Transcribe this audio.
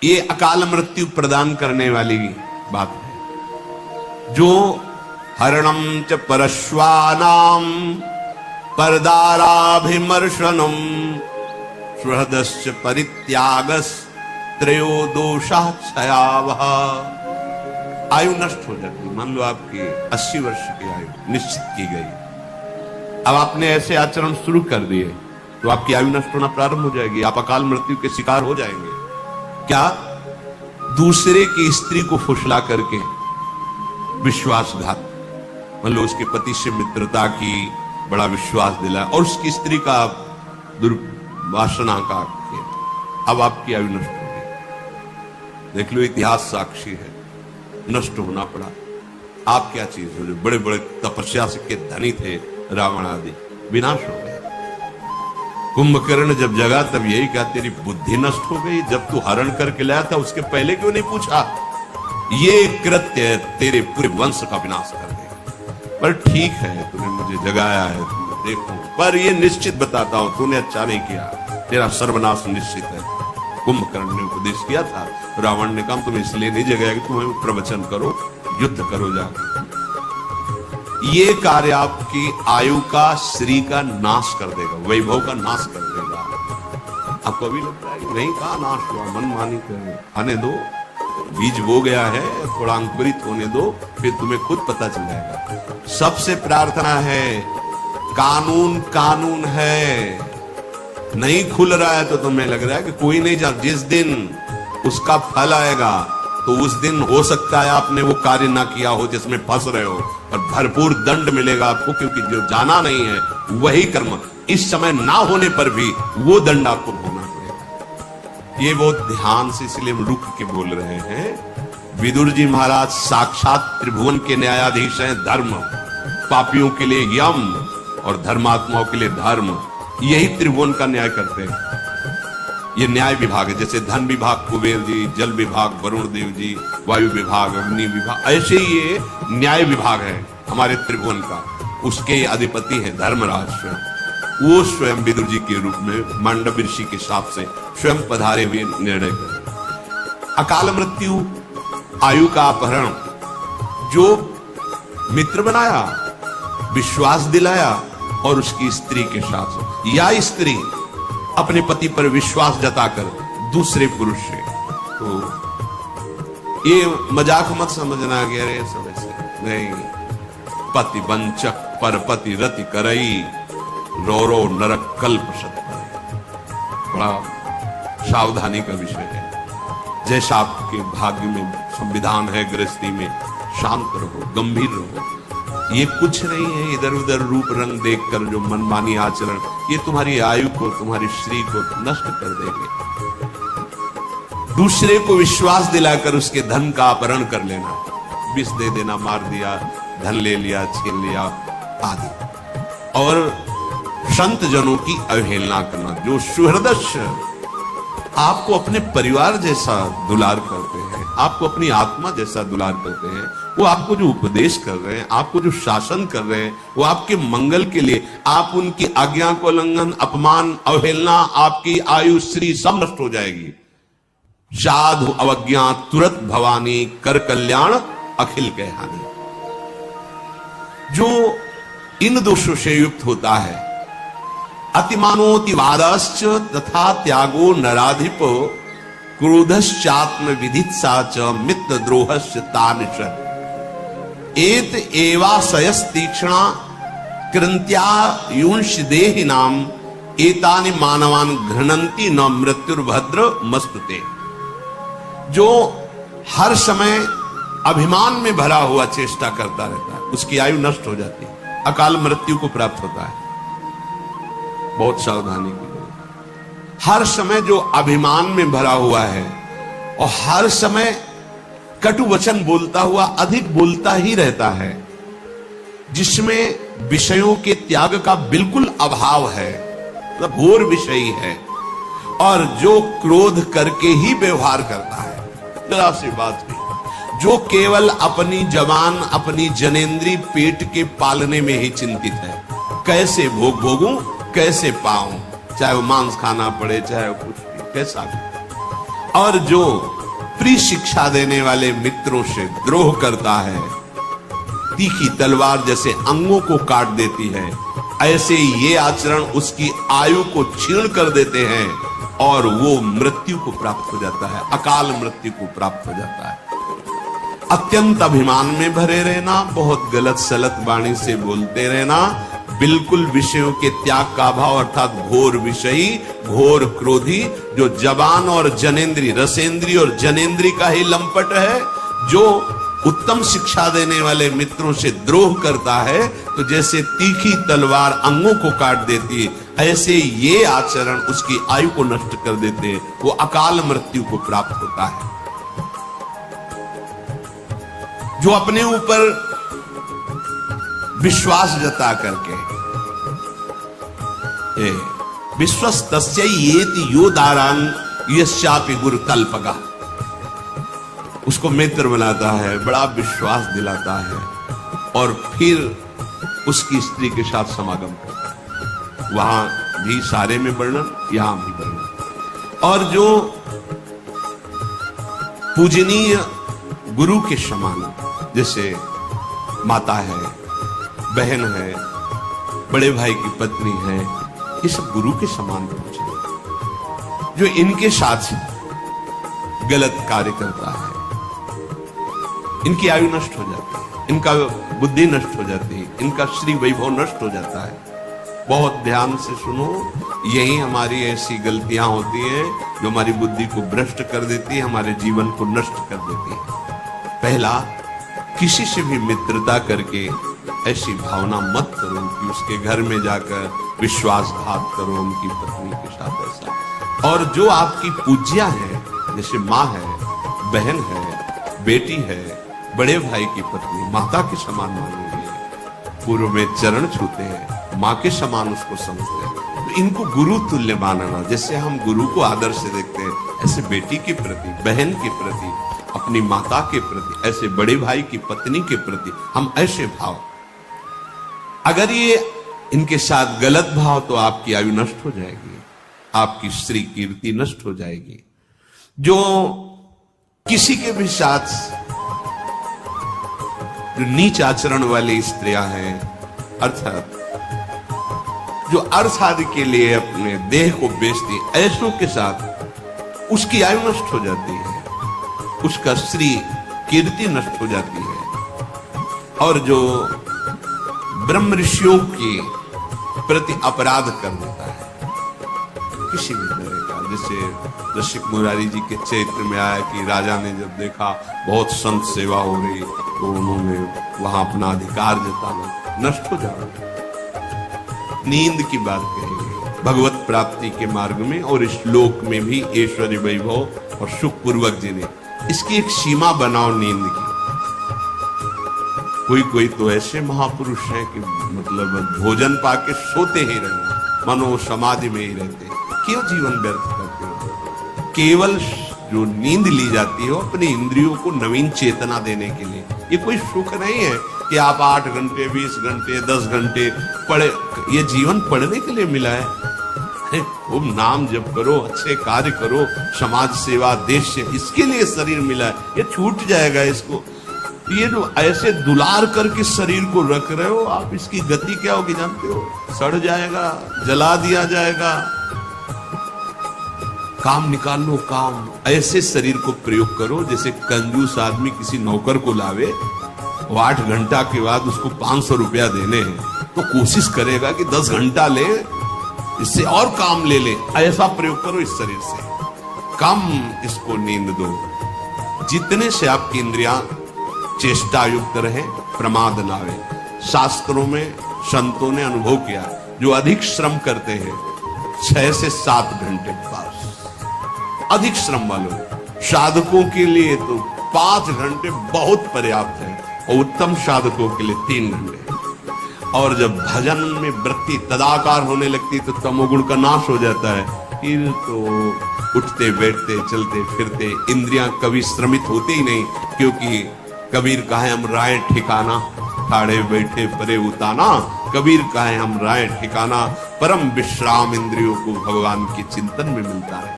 ये अकाल मृत्यु प्रदान करने वाली बात है। जो हरणम च परश्वानाम परदाराभिमर्शनम सुहृदश्च परित्यागस त्रयो दोषा क्षयावह। आयु नष्ट हो जाती। मान लो आपकी 80 वर्ष की आयु निश्चित की गई, अब आपने ऐसे आचरण शुरू कर दिए तो आपकी आयु नष्ट होना प्रारंभ हो जाएगी, आप अकाल मृत्यु के शिकार हो जाएंगे। क्या? दूसरे की स्त्री को फुसला करके विश्वासघात, मान लो उसके पति से मित्रता की, बड़ा विश्वास दिला और उसकी स्त्री का दुर्वासना का, अब आपकी आयु नष्ट हो गई। देख लो, इतिहास साक्षी है, नष्ट होना पड़ा। आप क्या चीज हो? जो बड़े बड़े तपस्या के धनी थे रावण आदि, विनाश हो गया। कुंभकर्ण जब जगा तब यही कहा, तेरी बुद्धि नष्ट हो गई, जब तू हरण करके लाया था उसके पहले क्यों नहीं पूछा? ये कृत्य तेरे पूरे वंश का विनाश कर देगा। पर ठीक है, तूने मुझे जगाया है, देखो, पर ये निश्चित बताता हूं, तूने अच्छा नहीं किया, तेरा सर्वनाश निश्चित है। कुंभकर्ण ने उपदेश किया था, रावण ने कहा तुम इसलिए नहीं जगाया कि तुम्हें प्रवचन करो, युद्ध करो जाकर। ये कार्य आपकी आयु का, श्री का नाश कर देगा, वैभव का नाश कर देगा। आपको अभी लगता है कि नहीं, कहा नाश हुआ, मनमानी कर आने दो, बीज बो गया है, थोड़ा अंकुरित होने दो, फिर तुम्हें खुद पता चल जाएगा। सबसे प्रार्थना है, कानून कानून है, नहीं खुल रहा है तो तुम्हें लग रहा है कि कोई नहीं जा, जिस दिन उसका फल आएगा तो उस दिन हो सकता है आपने वो कार्य ना किया हो जिसमें फंस रहे हो, और भरपूर दंड मिलेगा आपको, क्योंकि जो जाना नहीं है वही कर्म इस समय ना होने पर भी वो दंड आपको भोगना पड़ेगा। ये बहुत ध्यान से, इसलिए हम रुक के बोल रहे हैं। विदुर जी महाराज साक्षात त्रिभुवन के न्यायाधीश हैं। धर्म, पापियों के लिए यम और धर्मात्माओं के लिए धर्म, यही त्रिभुवन का न्याय करते हैं। ये न्याय विभाग है, जैसे धन विभाग कुबेर जी, जल विभाग वरुण देव जी, वायु विभाग अग्नि विभाग, ऐसे ही ये न्याय विभाग है हमारे त्रिभुवन का। उसके अधिपति है धर्मराज स्वयं। वो स्वयं विदुर जी के रूप में मांडव ऋषि के साथ से स्वयं पधारे हुए निर्णय कर। अकाल मृत्यु, आयु का अपहरण, जो मित्र बनाया, विश्वास दिलाया और उसकी स्त्री के साथ, या स्त्री अपने पति पर विश्वास जताकर दूसरे पुरुष से, तो ये मजाक मत समझना कि अरे समझ नहीं। पति वंचक पर पति रति करई, रो रो नरक कल्प सत करई। बड़ा सावधानी का विषय है। जैसा आपके भाग्य में संविधान है, गृहस्थी में शांत रहो, गंभीर रहो। ये कुछ नहीं है इधर उधर रूप रंग देखकर जो मनमानी आचरण, ये तुम्हारी आयु को, तुम्हारी श्री को नष्ट कर देंगे। दूसरे को विश्वास दिलाकर उसके धन का अपहरण कर लेना, विष दे देना, मार दिया, धन ले लिया, छीन लिया आदि। और संत जनों की अवहेलना करना, जो सुहृदस्य आपको अपने परिवार जैसा दुलार करते हैं, आपको अपनी आत्मा जैसा दुलार करते हैं, वो आपको जो उपदेश कर रहे हैं, आपको जो शासन कर रहे हैं, वो आपके मंगल के लिए, आप उनकी आज्ञा को उल्लंघन, अपमान, अवहेलना, आपकी आयु श्री सब नष्ट हो जाएगी। साधु अवज्ञा तुरंत भवानी, कर कल्याण अखिल के हानि। जो इन दोषों से युक्त होता है, अतिमानोति वादश्च तथा त्यागो नराधिपो, क्रोधश्चात्म विधित्सा च मित्र द्रोहश्च तानिश। एत एवाशयस्तीक्ष्णा कृंत्या युंश देहिनाम, एतानि मानवान घृणंती न मृत्युर्भद्र मस्तुते। जो हर समय अभिमान में भरा हुआ चेष्टा करता रहता है, उसकी आयु नष्ट हो जाती है, अकाल मृत्यु को प्राप्त होता है। बहुत सावधानी की जरूरत। हर समय जो अभिमान में भरा हुआ है और हर समय कटु वचन बोलता हुआ अधिक बोलता ही रहता है, जिसमें विषयों के त्याग का बिल्कुल अभाव है, मतलब घोर विषयी है, और जो क्रोध करके ही व्यवहार करता है, जरा सी बात नहीं, जो केवल अपनी जवान, अपनी जनेंद्री पेट के पालने में ही चिंतित है, कैसे भोगूं, कैसे पाऊं, चाहे वो मांस खाना पड़े, चाहे वो कुछ भी, कैसा भी। और जो प्रिय शिक्षा देने वाले मित्रों से द्रोह करता है, तीखी तलवार जैसे अंगों को काट देती है, ऐसे ये आचरण उसकी आयु को छीण कर देते हैं और वो मृत्यु को प्राप्त हो जाता है, अकाल मृत्यु को प्राप्त हो जाता है। अत्यंत अभिमान में भरे रहना, बहुत गलत सलत वाणी से बोलते रहना, बिल्कुल विषयों के त्याग का अभाव अर्थात घोर विषयी, घोर क्रोधी, जो जबान और जनेंद्री, रसेंद्री और जनेंद्री का ही लंपट है, जो उत्तम शिक्षा देने वाले मित्रों से द्रोह करता है, तो जैसे तीखी तलवार अंगों को काट देती है, ऐसे ये आचरण उसकी आयु को नष्ट कर देते हैं, वो अकाल मृत्यु को प्राप्त होता है। जो अपने ऊपर विश्वास जता करके विश्वस्तस्य येति यो दारांग यस्यापि गुरु तल्पगा, उसको मित्र बनाता है, बड़ा विश्वास दिलाता है और फिर उसकी स्त्री के साथ समागम करता है। वहां भी सारे में वर्णन, यहां भी वर्णन। और जो पूजनीय गुरु के समान, जैसे माता है, बहन है, बड़े भाई की पत्नी है, ये सब गुरु के समान पूजनीय। जो इनके साथ गलत कार्य करता है, इनकी आयु नष्ट हो जाती है, इनका बुद्धि नष्ट हो जाती है, इनका श्री वैभव नष्ट हो जाता है। बहुत ध्यान से सुनो, यही हमारी ऐसी गलतियां होती हैं जो हमारी बुद्धि को भ्रष्ट कर देती है, हमारे जीवन को नष्ट कर देती है। पहला, किसी से भी मित्रता करके ऐसी भावना मत करो कि उसके घर में जाकर विश्वासघात करो उनकी पत्नी के साथ ऐसा। और जो आपकी पूज्या है, जैसे माँ है, बहन है, बेटी है, बड़े भाई की पत्नी, माता के समान मानोगे, पूर्व में चरण छूते हैं, माँ के समान उसको समझते हैं, तो इनको गुरु तुल्य मानना। जैसे हम गुरु को आदर से देखते हैं, ऐसे बेटी के प्रति, बहन के प्रति, अपनी माता के प्रति, ऐसे बड़े भाई की पत्नी के प्रति हम ऐसे भाव, अगर ये इनके साथ गलत भाव, तो आपकी आयु नष्ट हो जाएगी, आपकी स्त्री कीर्ति नष्ट हो जाएगी। जो किसी के भी साथ जो नीच आचरण वाली स्त्रियां हैं, अर्थात जो अर्थ आदि के लिए अपने देह को बेचती, ऐसों के साथ उसकी आयु नष्ट हो जाती है, उसका स्त्री कीर्ति नष्ट हो जाती है। और जो ब्रह्म ऋषियों के प्रति अपराध कर देता है किसी भी तरह का, जैसे रसिक मुरारी जी के चरित्र में आया कि राजा ने जब देखा बहुत संत सेवा हो रही, तो उन्होंने वहां अपना अधिकार जताना, नष्ट हो जाना। नींद की बात कहेंगे भगवत प्राप्ति के मार्ग में, और इस लोक में भी ऐश्वर्य वैभव और सुख पूर्वक जीने, इसकी एक सीमा बनाओ नींद की। कोई तो ऐसे महापुरुष हैं कि मतलब भोजन पाके सोते ही रहना, मनो समाधि में ही रहते, क्यों जीवन व्यर्थ करते हो? केवल जो नींद ली जाती है अपनी इंद्रियों को नवीन चेतना देने के लिए, ये कोई सुख नहीं है कि आप 8 घंटे 20 घंटे 10 घंटे पढ़े। ये जीवन पढ़ने के लिए मिला है, खूब नाम जप करो, अच्छे कार्य करो, समाज सेवा, देश से, इसके लिए शरीर मिला है। ये छूट जाएगा इसको, ये जो ऐसे दुलार करके शरीर को रख रहे हो आप, इसकी गति क्या होगी जानते हो? सड़ जाएगा, जला दिया जाएगा। काम निकाल लो, काम ऐसे शरीर को प्रयोग करो जैसे कंजूस आदमी किसी नौकर को लावे, वो 8 घंटा के बाद उसको 500 रुपया देने हैं, तो कोशिश करेगा कि 10 घंटा ले, इससे और काम ले ले। ऐसा प्रयोग करो इस शरीर से, कम इसको नींद दो, जितने से आपकी इंद्रियां चेष्टा युक्त रहे, प्रमाद लावे। शास्त्रों में संतों ने अनुभव किया, जो अधिक श्रम करते हैं 6 से 7 घंटे पास, अधिक श्रम वालों, साधकों के लिए तो 5 घंटे बहुत पर्याप्त है, और उत्तम साधकों के लिए 3 घंटे। और जब भजन में वृत्ति तदाकार होने लगती तो तमोगुण का नाश हो जाता है, फिर तो उठते बैठते चलते फिरते इंद्रियां कभी श्रमित होती ही नहीं, क्योंकि कबीर कहे हम राय ठिकाना, ठाड़े बैठे परे उताना। कबीर कहे हम राय ठिकाना, परम विश्राम इंद्रियों को भगवान के चिंतन में मिलता है।